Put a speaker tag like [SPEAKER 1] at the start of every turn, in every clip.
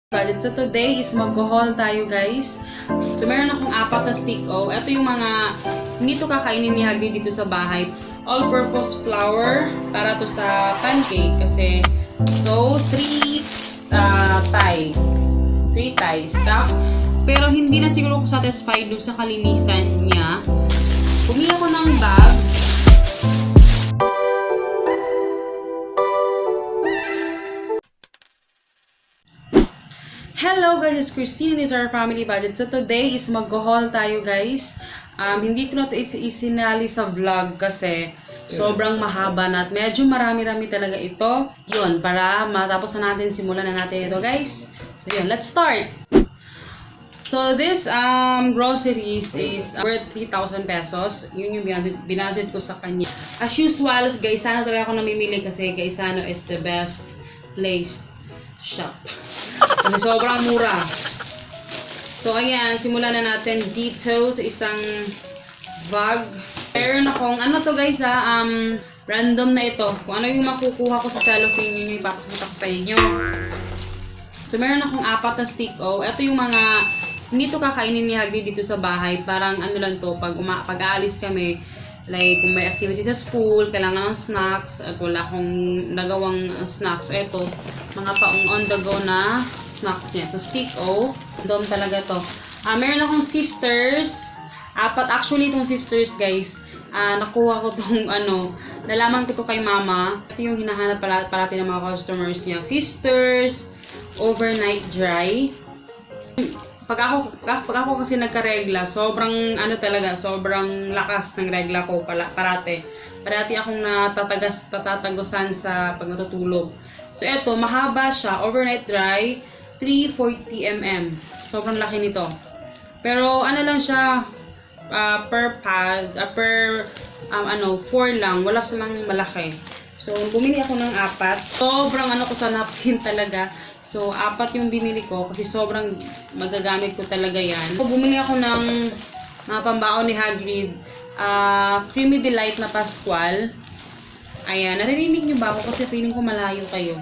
[SPEAKER 1] Budget. So today is mag-haul tayo guys. So meron akong 4 na stick o. Ito yung mga hindi to kakainin ni Hagrid dito sa bahay. All-purpose flour para to sa pancake kasi so 3 ties. Pero hindi na siguro ako satisfied doon sa kalinisan niya. Bumili ako ng bag. Hello guys, it's Christine. This is our family budget. So today is mag-haul tayo guys. Hindi ko na ito isinali sa vlog kasi sobrang mahaba na at medyo marami-rami talaga ito. Yun, para matapos na natin, simulan na natin ito guys. So yun, let's start! So this groceries is worth 3,000 pesos. Yun yung binudget ko sa kanya. As usual guys, sana talaga ako namimili kasi Gaisano is the best place shop. Kasi sobrang mura. So, ayan. Simulan na natin dito sa isang bag. Meron akong, ano to guys random na ito. Kung ano yung makukuha ko sa cellophane, yun yung ipapakita ko sa inyo. So, meron akong 4 na stick o. Ito yung mga, hindi to kakainin ni Hagrid dito sa bahay. Parang ano lang to, pag aalis kami, like, kung may activity sa school, kailangan ng snacks, at wala akong nagawang snacks. So, ito, mga on the go na snacks niya. So, stick O. Dom talaga to. Meron akong sisters. 4 actually itong sisters, guys. Nakuha ko tong, nalaman ko to kay mama. Ito yung hinahanap parati ng mga customers niya. Sisters, overnight dry. Pag ako kasi nagka-regla, sobrang sobrang lakas ng regla ko parati. Parati akong tatatagosan sa pag natutulog. So eto, mahaba siya, overnight dry, 340 mm. Sobrang laki nito. Pero ano lang siya, per pad, 4 lang, wala silang malaki. So bumili ako ng 4. Sobrang ko sa napkin talaga. So, 4 yung binili ko kasi sobrang magagamit ko talaga yan. So, bumili ako ng mga pambaon ni Hagrid. Creamy Delight na Pascual. Ayan, naririnig nyo ba ako kasi feeling ko malayo kayo.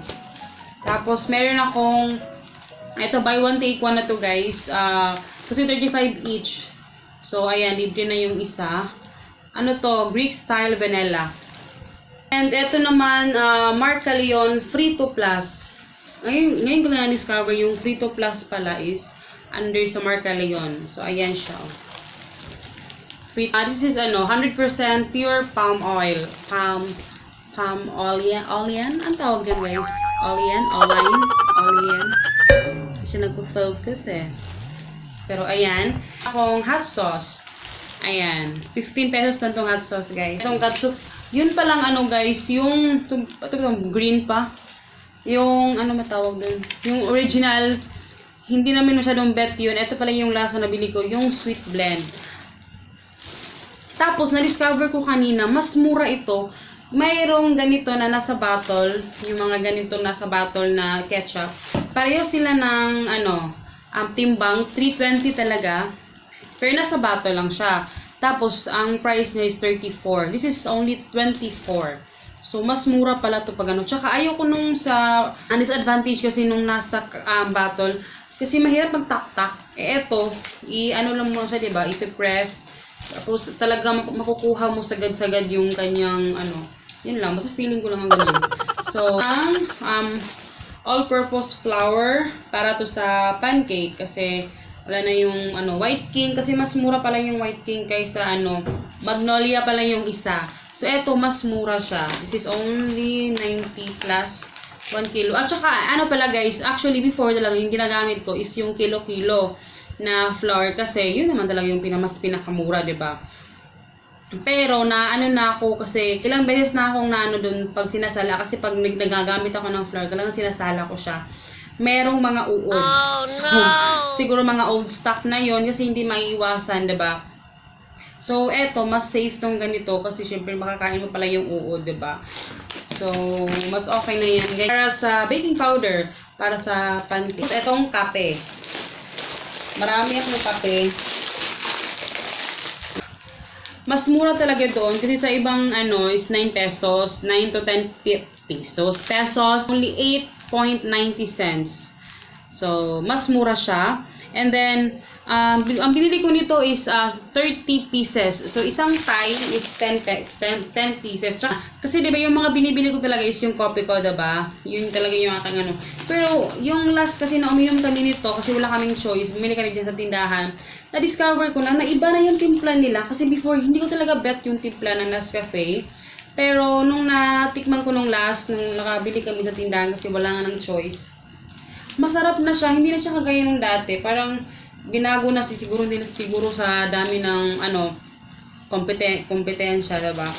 [SPEAKER 1] Tapos, meron akong, ito, buy one take one na to guys. Kasi 35 each. So, ayan, libre na yung isa. Ano to? Greek style vanilla. And ito naman, Marc Leon Frito Plus. Ngayon ko na discover yung Frito Plus pala is under sa Marc Leon. So, ayan siya. This is 100% pure palm oil. Palm olean. Ang tawag dyan guys? Olean. Kasi nagpo-focus eh. Pero ayan. Akong hot sauce. Ayan. 15 pesos na itong hot sauce guys. Itong katsup. Yun palang guys. Yung green pa. Yung, matawag dun? Yung original, hindi namin masyadong bet yun. Ito pala yung lasa na bili ko, yung sweet blend. Tapos, na-discover ko kanina, mas mura ito. Mayroong ganito na nasa bottle, yung mga ganito nasa bottle na ketchup. Pareho sila ng, timbang, 320 talaga. Pero nasa bottle lang siya. Tapos, ang price niya is 34. This is only 24. So, mas mura pala to pag Tsaka, ayoko nung ang disadvantage kasi nung nasa bottle. Kasi mahirap magtak-tak. Eto, lang mo siya, diba? Ipipress. Tapos, talaga makukuha mo sagad-sagad yung kanyang, yun lang. Basta feeling ko lang ang ganun. So, all-purpose flour para to sa pancake. Kasi, wala na yung, White King. Kasi, mas mura pala yung White King kaysa, Magnolia pala yung isa. So, eto, mas mura siya. This is only 90 plus 1 kilo. At saka, pala guys, actually, before talaga, yung ginagamit ko is yung kilo-kilo na flour. Kasi, yun naman talaga yung mas pinakamura, diba? Pero, na ako, kasi, ilang beses na akong dun pag sinasala. Kasi, pag nagagamit ako ng flour, talagang sinasala ko siya. Merong mga uod. Oh, no! So, siguro mga old stock na yon kasi hindi maiiwasan, diba? So, eto, mas safe tong ganito kasi syempre makakain mo pala yung uod, diba? So, mas okay na yan. Para sa baking powder, para sa pancake. Tapos, etong kape. Marami akong kape. Mas mura talaga doon kasi sa ibang is 9 pesos, 9 to 10 pesos. Only 8.90 cents. So, mas mura siya. And then, ang binili ko nito is 30 pieces. So, isang Thai is 10 pieces. Kasi diba yung mga binibili ko talaga is yung kopi ko, diba? Yun talaga yung aking ano. Pero, yung last kasi na uminom kami nito, kasi wala kaming choice, bumili kami dyan sa tindahan, na-discover ko na iba na yung timpla nila. Kasi before, hindi ko talaga bet yung timpla ng Nescafe. Pero, nung natikman ko nung last, nung nakabili kami sa tindahan kasi wala nga ng choice, masarap na siya, hindi na siya kagaya nung dati. Parang binago na siguro sa dami ng kompetensya, diba?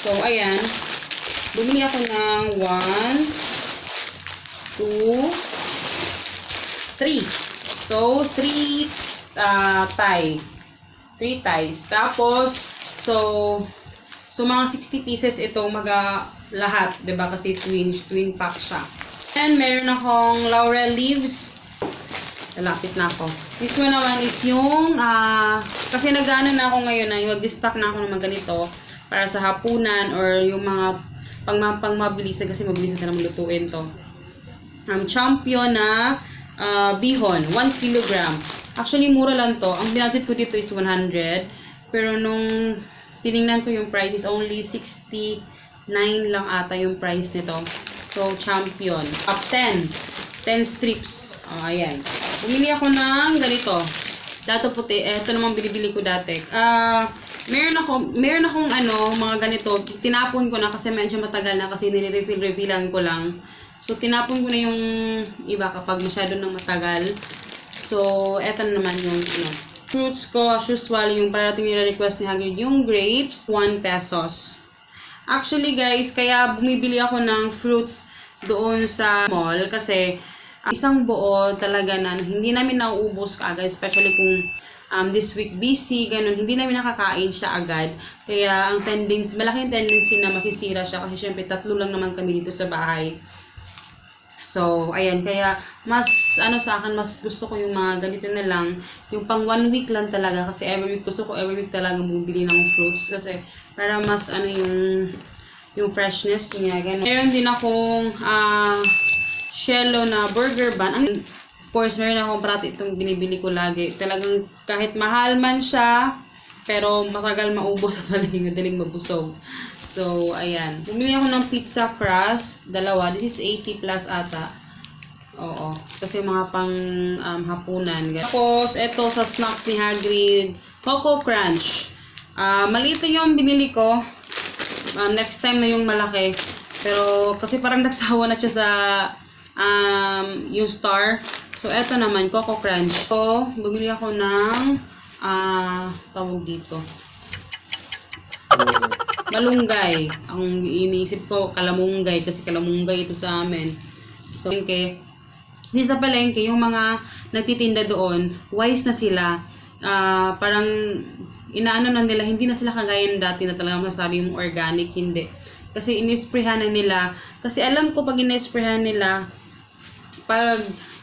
[SPEAKER 1] So ayan, bumili ako ng 1, 2, 3. So 3 ties. Tapos so mga 60 pieces ito lahat, diba? Kasi twin pack siya. And meron akong laurel leaves. Lalapit na ako. This one naman is yung, kasi nag-ano na ako ngayon na mag-stock na ako ng mga ganito para sa hapunan or yung mga pang-mabilisan kasi mabilis na naman lutuin to. Champion na bihon, 1 kilogram. Actually, mura lang to. Ang binadget ko dito is 100. Pero nung tiningnan ko yung price is only 69 lang ata yung price nito. So, Champion. Up 10 strips. Ayan. Bumili ako ng ganito. Dato puti. Ito naman binibili ko dati. Meron akong mga ganito. Tinapon ko na kasi medyo matagal na kasi nire-refill-refillan ko lang. So, tinapon ko na yung iba kapag masyado nang matagal. So, eto naman yung fruits ko. As usual, yung parating nire-request ni Hagrid, yung grapes, 1 pesos. Actually guys, kaya bumibili ako ng fruits doon sa mall kasi isang buo talaga na hindi namin nauubos kaagad, especially kung this week busy, ganun, hindi namin nakakain siya agad. Kaya ang malaking tendency na masisira siya kasi syempre 3 lang naman kami dito sa bahay. So, ayan, kaya mas sa akin, mas gusto ko yung mga ganito na lang, yung pang 1 week lang talaga kasi every week talaga bumibili ng fruits kasi para mas yung freshness niya, ganun. Meron din akong Cello na burger bun. Of course, meron akong parati itong binibili ko lagi. Talagang kahit mahal man siya, pero matagal maubos at madaling mabusog. So, ayan. Bumili ako ng pizza crust, 2. This is 80 plus ata. Oo. Kasi mga pang hapunan. Tapos, ito sa snacks ni Hagrid, Coco Crunch. Maliit yung binili ko. Next time na yung malaki. Pero, kasi parang nagsawa na siya sa yung star. So, eto naman, Coco Crunch. So, bumili ako ng tawag dito. Malunggay. Ang iniisip ko, kalamunggay. Kasi kalamunggay ito sa amin. So, di sa palengke, yung mga nagtitinda doon, wise na sila. Parang, inaano na nila, hindi na sila kagaya ng dati na talagang masabi yung organic, hindi. Kasi inisprehan na nila. Kasi alam ko, pag inisprehan nila, pag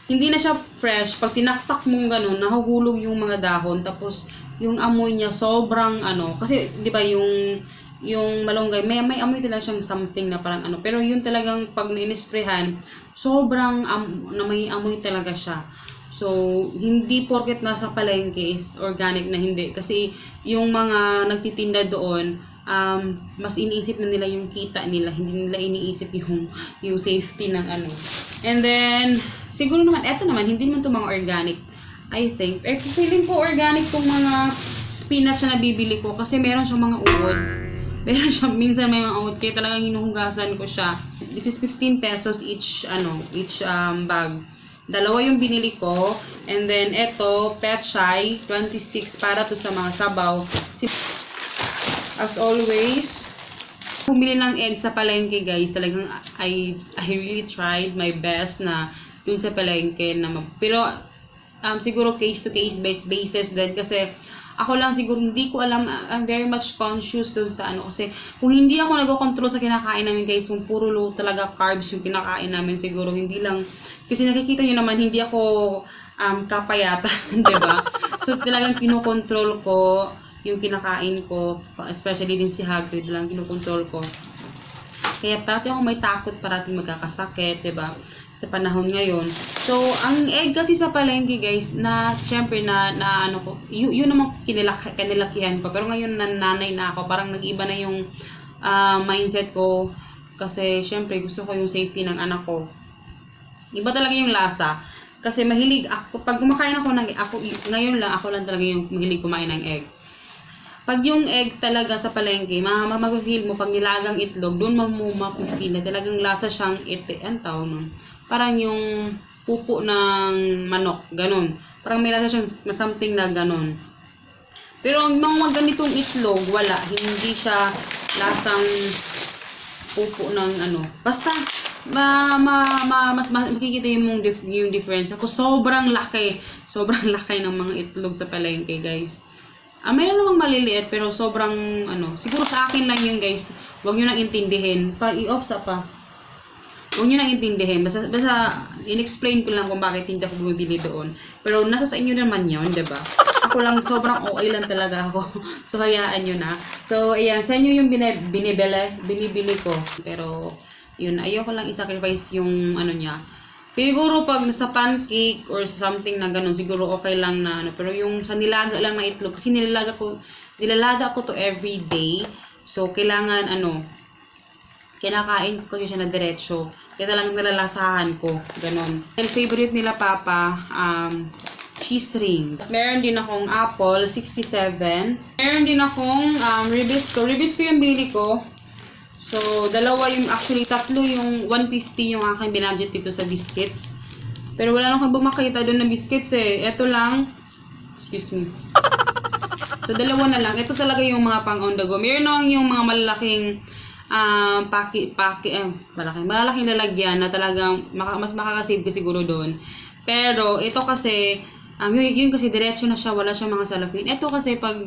[SPEAKER 1] hindi na siya fresh, pag tinaktak mong ganun, nahuhulog yung mga dahon, tapos yung amoy niya sobrang kasi di ba yung malunggay, may amoy talaga siyang something na parang pero yun talagang pag na-inisprehan, sobrang may amoy talaga siya. So, hindi porket nasa palengke is organic na hindi. Kasi yung mga nagtitinda doon, mas iniisip na nila yung kita nila. Hindi nila iniisip yung safety ng And then, siguro naman, eto naman, hindi naman ito mga organic. I think. Feeling ko organic tong mga spinach na nabibili ko. Kasi meron siyang mga uod. Meron siyang, minsan may mga uod. Kaya talagang hinuhugasan ko siya. This is 15 pesos each bag. 2 yung binili ko. And then, eto, Pechay, 26 para to sa mga sabaw. As always, bumili ng egg sa palengke, guys. Talagang, I really tried my best na dun sa palengke. Pero, siguro case-to-case basis din. Kasi, ako lang siguro, hindi ko alam, I'm very much conscious dun sa kasi kung hindi ako nag-control sa kinakain namin, guys, kung puro low talaga carbs yung kinakain namin, siguro hindi lang, kasi nakikita nyo naman, hindi ako kapayata, diba? So, talagang kinokontrol ko yung kinakain ko, especially din si Hagrid lang, kinokontrol ko. Kaya parati ako may takot, parating magkakasakit, diba? sa panahon ngayon. So, ang egg kasi sa palengke guys, na syempre na ano ko, yun naman kinilakihan ko. Pero ngayon nanay na ako, parang nag-iba na yung mindset ko. Kasi syempre gusto ko yung safety ng anak ko. Iba talaga yung lasa. Kasi mahilig ako, pag kumakain ako ng ngayon lang, ako lang talaga yung mahilig kumain ng egg. Pag yung egg talaga sa palengke, mapapifeel mo, pag nilagang itlog, doon mo mapifeel na talagang lasa siyang ang tawag nun. Parang yung pupo ng manok, ganun. Parang may lasa siyang something na ganun. Pero ang mga ganitong itlog, wala. Hindi siya lasang pupo ng ano. Basta, mas makikita yung difference. Ako, sobrang laki. Sobrang laki ng mga itlog sa palengke, guys. Mayroon namang maliliit, pero sobrang, siguro sa akin lang yun, guys. Huwag nyo nang intindihin. I-off sa pa. Huwag nyo nang intindihin. Basta in-explain ko lang kung bakit hindi ako bumibili doon. Pero nasa sa inyo naman yun, diba? Ako lang, sobrang okay lang talaga ako. So, hayaan nyo na. So, ayan, sa inyo yung binibili ko. Pero, yun, ayoko lang i-sacrifice yung niya. Siguro pag sa pancake or something na ganun, siguro okay lang na Pero yung sa nilaga lang na itlog, kasi nilalaga ko to every day. So, kailangan kinakain ko siya na diretso. Kaya lang nalalasahan ko. Ganon. And favorite nila Papa, cheese ring. Meron din akong apple, 67. Meron din akong ribisco. Ribisco yung bili ko. So, tatlo yung 150 yung aking binadget dito sa biscuits. Pero wala nang makita doon na biscuits eh. Ito lang. Excuse me. So, dalawa na lang. Ito talaga yung mga pang on the go. Meron naman yung mga malalaking malaking lalagyan na talagang mas makakasave ka siguro doon. Pero ito kasi yun kasi diretso na siya, wala siyang mga salafin. Ito kasi pag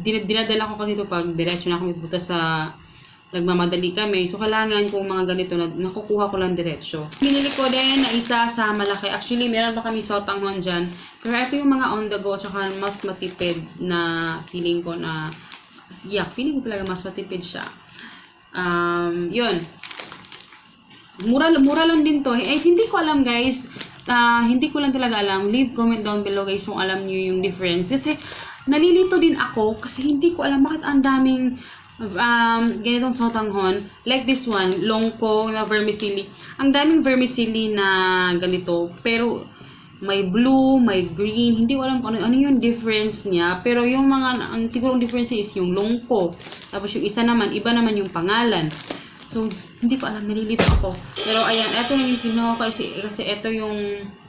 [SPEAKER 1] dinadala ko kasi ito pag diretso na ako pupunta sa nagmamadali kami. So kailangan kung mga ganito na nakukuha ko lang diretso. Pinili ko din na isa sa malaki. Actually meron pa kami sotanghon dyan. Pero ito yung mga on the go tsaka mas matipid na feeling ko feeling ko talaga mas matipid siya. Yun. Mura lang din to. Hindi ko alam guys. Hindi ko lang talaga alam. Leave comment down below guys kung alam niyo yung difference. Kasi nalilito din ako kasi hindi ko alam bakit ang daming ganitong sotanghon. Like this one, longko na vermicelli. Ang daming vermicelli na ganito. Pero may blue, may green. Hindi ko alam kung ano yung difference niya. Pero yung ang siguro difference is yung longko. Tapos yung isa naman, iba naman yung pangalan. So, hindi ko alam, nalilito ako. Pero ayan, eto yung kinuha ko kasi eto yung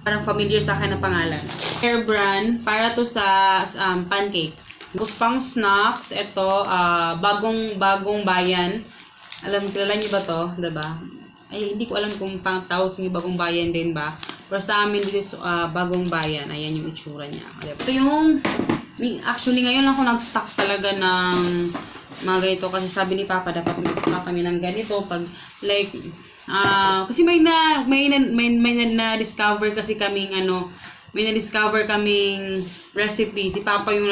[SPEAKER 1] parang familiar sa akin na pangalan. Air brand, para to sa pancake. Tapos pang snacks, eto, bagong bayan. Kilala niyo ba to? Diba? Ay, hindi ko alam kung pang taos yung bagong bayan din ba. Pero sa amin dito is bagong bayan. Ayan yung itsura niya. Ito yung, actually ngayon lang ako nag-stock talaga ng mga ganito. Kasi sabi ni Papa, dapat mag-stock kami ng ganito. Pag, like, kasi may na-discover kasi kaming may na-discover kaming recipe. Si Papa yung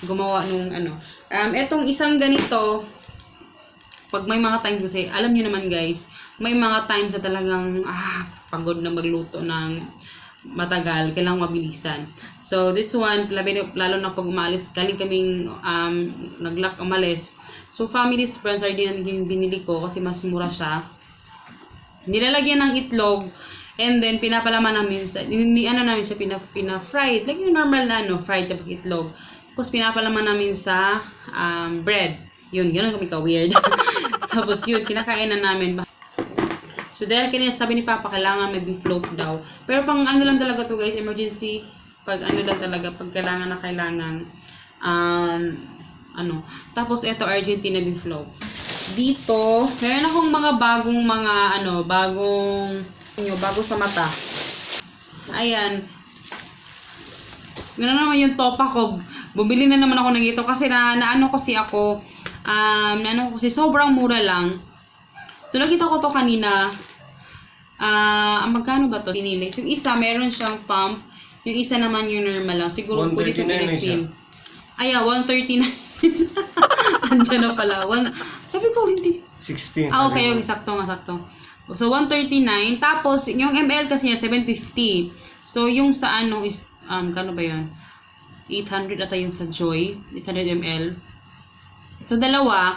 [SPEAKER 1] gumawa nung etong isang ganito, pag may mga times kasi, alam nyo naman guys, may mga times na talagang, pagod na magluto ng matagal, kailangang mabilisan. So, this one, lalo na pag umalis, galing kaming umalis. So, family's friends are din yung binili ko kasi mas mura siya. Nilalagyan ng itlog, and then pinapalaman namin namin siya, pina-fried. Like yung normal na fried tapos itlog. Tapos pinapalaman namin sa bread. Yun, gano'n kami ka-weird. Tapos yun, kinakain na namin. So, dahil kanina sabi ni Papa, kailangan may beef loaf daw. Pero pang lang talaga to guys, emergency. Pag lang talaga, pag kailangan. Tapos, ito, Argentina beef loaf. Dito, meron akong mga bago sa mata. Ayan. Gano'n naman yung topa ko. Bumili na naman ako ng ito kasi sobrang mura lang. So, nakita ko to kanina. Magkano ba to? Pinili. Yung isa, meron siyang pump. Yung isa naman yung normal lang. Siguro pwede itong i-refill. 139. Andiyan na pala. Sabi ko, hindi.
[SPEAKER 2] 16.
[SPEAKER 1] Okay. Sakto. So 139. Tapos yung ml kasi niya 750. So yung sa ano is kano ba 'yon? 800 ata yung sa Joy, 800 ml. So dalawa.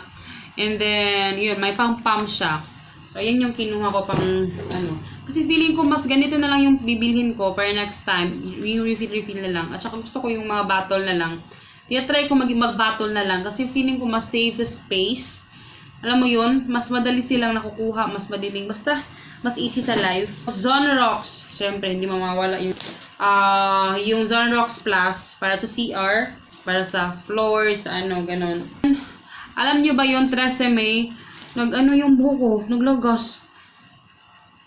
[SPEAKER 1] And then yun, may pang-pump siya. So ayan yung kinuha ko pang ano. Kasi feeling ko mas ganito na lang yung bibilhin ko para next time. Yung refill na lang. At saka gusto ko yung mga bottle na lang. Try ko mag-bottle na lang. Kasi feeling ko mas save sa space. Alam mo yun, mas madali silang nakukuha. Mas madaling. Basta, mas easy sa life. Zone Rocks. Siyempre, hindi mawawala yung Zone Rocks Plus para sa CR. Para sa floors, ano, ganon. Alam nyo ba yung Tresemme? Nag-ano yung buhok ko? Naglagas.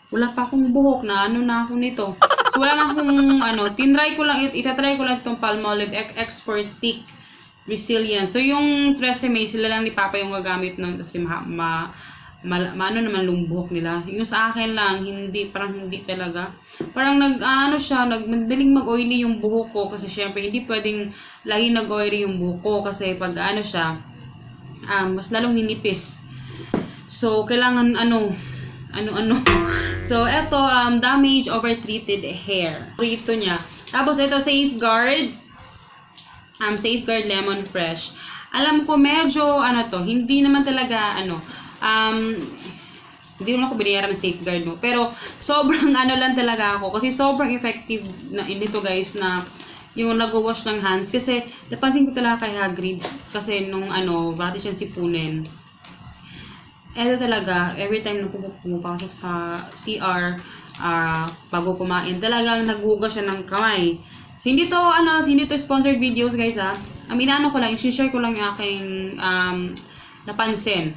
[SPEAKER 1] Wala pa akong buhok na ano na ako nito. So wala na akong ano, itatry ko lang itong Palmolive Expert Thick Resilient. So yung Tresemme, sila lang ni Papa yung gagamit nun kasi ano naman yung buhok nila. Yung sa akin lang, parang hindi talaga. Parang madaling mag-oily yung buhok ko kasi syempre hindi pwedeng lagi nag-oily yung buhok ko kasi pag ano siya, mas lalong ninipis. So kailangan ano. So, ito, damage over treated hair. Rito niya. Tapos, ito, Safeguard. Safeguard Lemon Fresh. Alam ko, medyo, hindi naman talaga, hindi naman ako binayaran ng Safeguard, no? Pero, sobrang lang talaga ako. Kasi, sobrang effective na nito, guys, na yung nag-wash ng hands. Kasi, napansin ko talaga kay Hagrid. Kasi, nung, bakit siyang sipunin. Ito talaga, every time na pumapasok sa CR, bago kumain, talagang naghugas siya ng kamay. So, hindi to sponsored videos, guys, ha. Inaano ko lang, i-share ko lang yung aking napansin.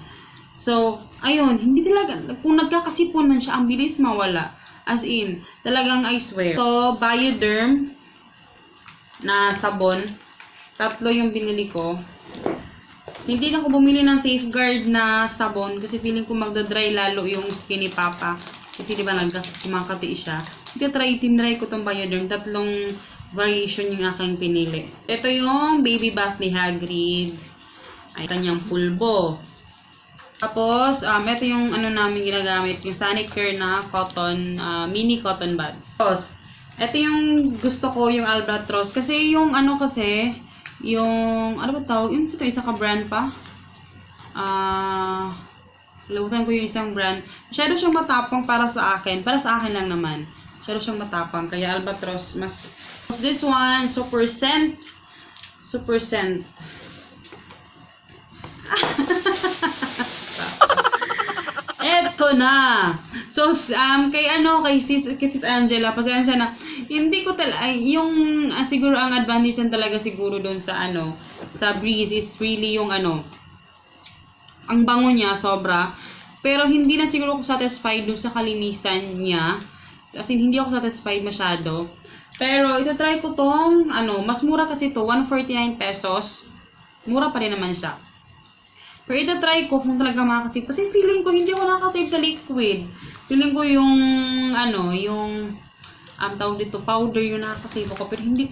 [SPEAKER 1] So, ayun, hindi talaga, kung nagkakasipon man siya, ang bilis mawala. As in, talagang I swear. So, Bioderm na sabon. 3 yung binili ko. Hindi na ako bumili ng Safeguard na sabon kasi feeling ko magda-dry lalo yung skin ni Papa. Kasi di ba kumakati siya. Tinry ko tong Bioderm. 3 variation yung aking pinili. Ito yung baby bath ni Hagrid. Ay, kanyang pulbo. Tapos, ito yung namin ginagamit. Yung Sonicare na cotton, mini cotton buds. Tapos, ito yung gusto ko, yung Albatros. Kasi yung yung, ano ba tawag? Yung isa ka brand pa. Lagutan ko yung isang brand. Masyado siyang matapang para sa akin. Para sa akin lang naman. Masyado siyang matapang. Kaya Albatros, mas... This one, Super Scent. Super Scent. Eto na. So, kay sis Angela, pasensya na. Hindi ko yung siguro ang advantage yan talaga siguro doon sa sa Breeze is really yung ang bango niya sobra. Pero hindi na siguro ako satisfied doon sa kalinisan niya. Kasi hindi ako satisfied masyado. Pero ito-try ko tong mas mura kasi to, 149 pesos. Mura pa rin naman siya. Pero ito-try ko kung talaga makakasave. Kasi feeling ko hindi ako nakakasave sa liquid. Feeling ko yung yung tawag dito, powder yung nakakasave ako. Pero hindi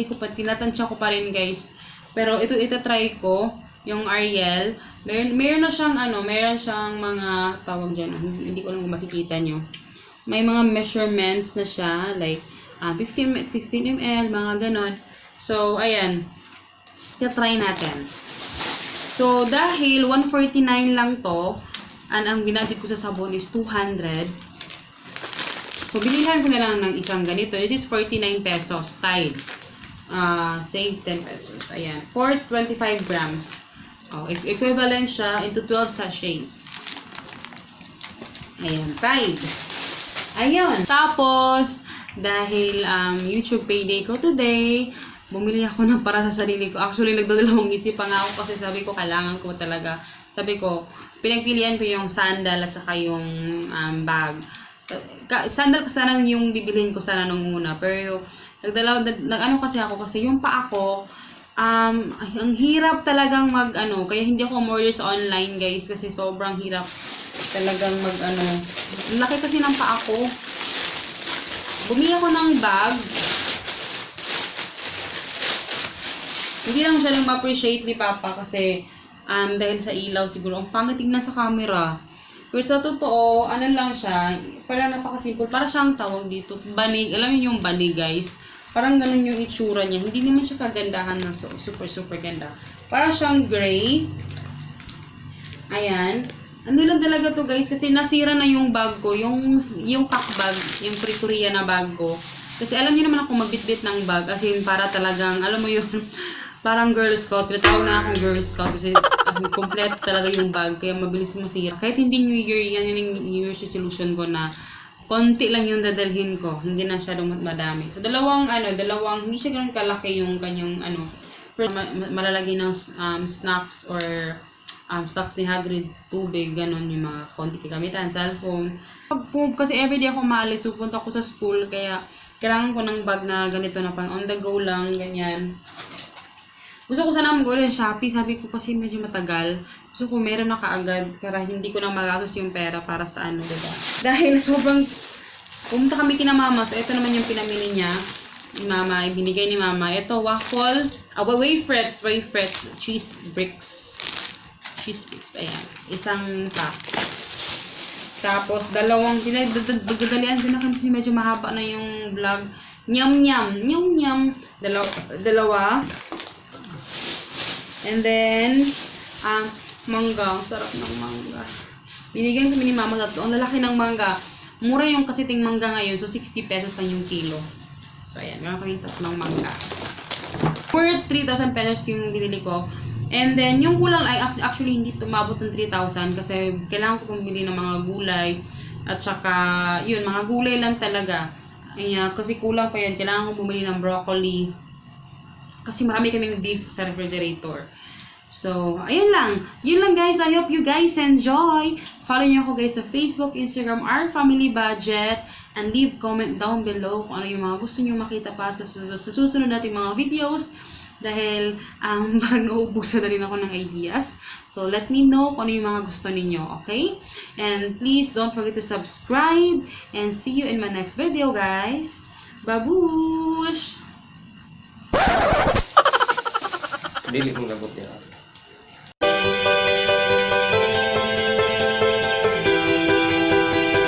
[SPEAKER 1] ko pa, tinatansya ko pa rin, guys. Pero ito try ko, yung Ariel. Meron na siyang, meron siyang mga, tawag dyan, hindi ko lang makikita nyo. May mga measurements na siya, like, 15 ml, mga ganon. So, ayan. Try natin. So, dahil 149 lang to, ang binudget ko sa sabon is 200. So, bilihan ko na lang ng isang ganito. This is 49 pesos. Tide. Save 10 pesos. Ayan. For 25 grams. Equivalent siya into 12 sachets. Ayan. Tide. Ayan. Tapos, dahil YouTube payday ko today, bumili ako ng para sa sarili ko. Actually, nagdadalawang isip pa nga ako kasi sabi ko, kailangan ko talaga. Sabi ko, pinagpilian ko yung sandal at saka yung bag. Sandal ko sana yung bibilhin ko sana nung una. Pero, kasi yung paa ko, ang hirap talagang kaya hindi ako umorder sa online, guys, kasi sobrang hirap talagang laki kasi ng paa ko. Bumili ako ng bag. Hindi lang siya ma-appreciate ni Papa kasi dahil sa ilaw siguro, ang pangit tingnan sa camera. Pero sa totoo, ano lang siya, parang napaka-simple. Para siyang tawag dito, banig. Alam niyo yung banig, guys? Parang ganun yung itsura niya. Hindi naman siya kagandahan na super ganda. Parang siyang gray. Ayan. Ano lang talaga to guys, kasi nasira na yung bag ko, yung pack bag, yung pre-Korea na bag ko. Kasi alam niyo naman ako magbitbit ng bag, as in para talagang, alam mo yun, parang Girl Scout. Tinatawag na akong Girl Scout kasi complete talaga yung bag, kaya mabilis masira. Kahit hindi New Year, yan yung New Year's resolution ko na konti lang yung dadalhin ko, hindi na siya madami. So dalawang, hindi siya ganoon kalaki yung kanyang, malalagay ng snacks or stocks ni Hagrid, tubig, ganon, yung mga konti kagamitan, cellphone. Kasi everyday ako maalis, pupunta ako sa school, kaya kailangan ko ng bag na ganito na pang on the go lang, ganyan. Gusto ko sana mag-order Shopee, sabi ko kasi medyo matagal. Gusto ko meron na kaagad, para hindi ko na magatos yung pera para sa diba? Dahil sobrang, pumunta kami kina mama, so ito naman yung pinamili niya. Ni mama, ibinigay ni mama. Ito, waffle, wafers, cheese bricks. Ayan. Isang pack. Tapos, dalawang, dadalian ko na kasi medyo mahaba na yung vlog. Nyam. Dalawa. And then, mangga. Sarap ng mangga. Binigyan kami ni mama tatlo. Ang lalaki ng mangga. Mura yung kasiting mangga ngayon. So, 60 pesos lang yung kilo. So, ayan. Meron kami tatlong mangga. Worth 3,000 pesos yung binili ko. And then, yung kulang ay actually hindi tumabot ng 3,000 kasi kailangan ko bumili ng mga gulay at saka, yun, mga gulay lang talaga. Ayan, kasi kulang pa yan. Kailangan ko bumili ng broccoli kasi marami kaming beef sa refrigerator. So, ayun lang. Yun lang guys. I hope you guys enjoy. Follow niyo ako guys sa Facebook, Instagram, Our Family Budget. And leave comment down below kung ano yung mga gusto niyo makita pa sa susunod nating mga videos. Dahil parang nauubusan na rin ako ng ideas. So, let me know kung ano yung mga gusto ninyo, okay? And please don't forget to subscribe. And see you in my next video, guys. Babush!
[SPEAKER 2] Dili kong nabot niya.